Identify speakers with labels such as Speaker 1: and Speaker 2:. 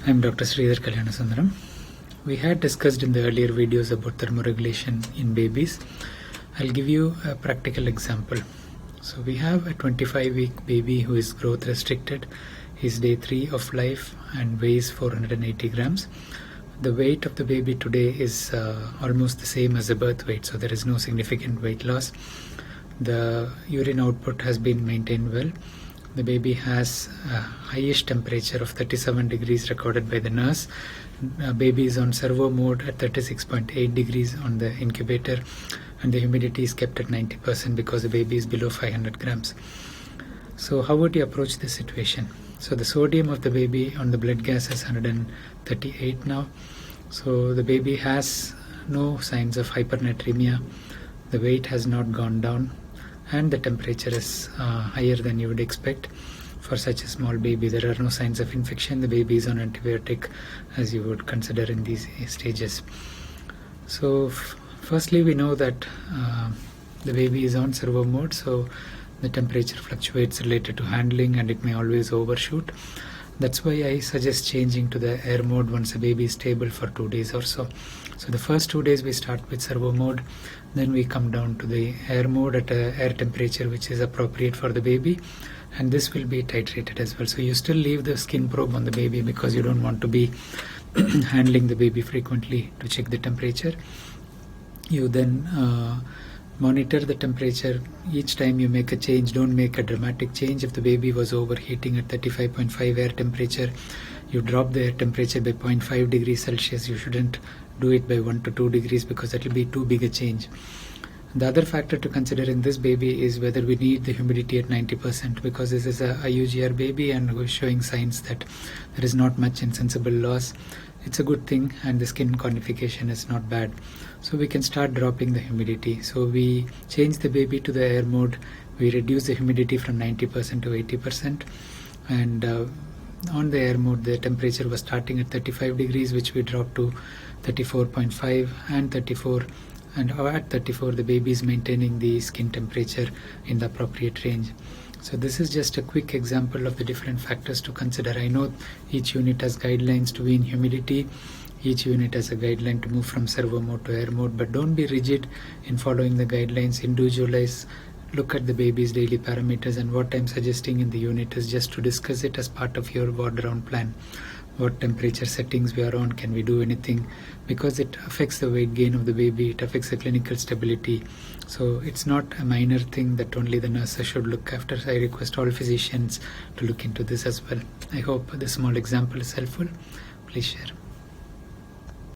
Speaker 1: I'm Dr. Sridhar Kalyanasundram. We had discussed in the earlier videos about thermoregulation in babies. I'll give you a practical example. So we have a 25-week baby who is growth restricted. He's day 3 of life and weighs 480 grams. The weight of the baby today is almost the same as the birth weight, so there is no significant weight loss. The urine output has been maintained well. The baby has a highest temperature of 37 degrees recorded by the nurse. Baby is on servo mode at 36.8 degrees on the incubator, and the humidity is kept at 90% because the baby is below 500 grams. So how would you approach this situation? So the sodium of the baby on the blood gas is 138 now. So the baby has no signs of hypernatremia. The weight has not gone down, and the temperature is higher than you would expect for such a small baby. There are no signs of infection. The baby is on antibiotic as you would consider in these stages. So firstly, we know that the baby is on servo mode, so the temperature fluctuates related to handling and it may always overshoot. That's why I suggest changing to the air mode once the baby is stable for 2 days or so. So the first 2 days we start with servo mode, then we come down to the air mode at a air temperature which is appropriate for the baby, and this will be titrated as well. So you still leave the skin probe on the baby because you don't want to be handling the baby frequently to check the temperature. You then monitor the temperature each time you make a change. Don't make a dramatic change. If the baby was overheating at 35.5 air temperature, you drop the air temperature by 0.5 degrees Celsius. You shouldn't do it by 1 to 2 degrees because that will be too big a change. The other factor to consider in this baby is whether we need the humidity at 90%, because this is a IUGR baby and we're showing signs that there is not much insensible loss. It's a good thing, and the skin conification is not bad. So we can start dropping the humidity. So we change the baby to the air mode. We reduce the humidity from 90% to 80%. And on the air mode, the temperature was starting at 35 degrees, which we dropped to 34.5 and 34. And at 34, the baby is maintaining the skin temperature in the appropriate range. So this is just a quick example of the different factors to consider. I know each unit has guidelines to wean humidity. Each unit has a guideline to move from servo mode to air mode, but don't be rigid in following the guidelines. Individualize, look at the baby's daily parameters, and what I'm suggesting in the unit is just to discuss it as part of your ward round plan. What temperature settings we are on, can we do anything, because it affects the weight gain of the baby, it affects the clinical stability. So it's not a minor thing that only the nurses should look after. I request all physicians to look into this as well. I hope this small example is helpful. Please share.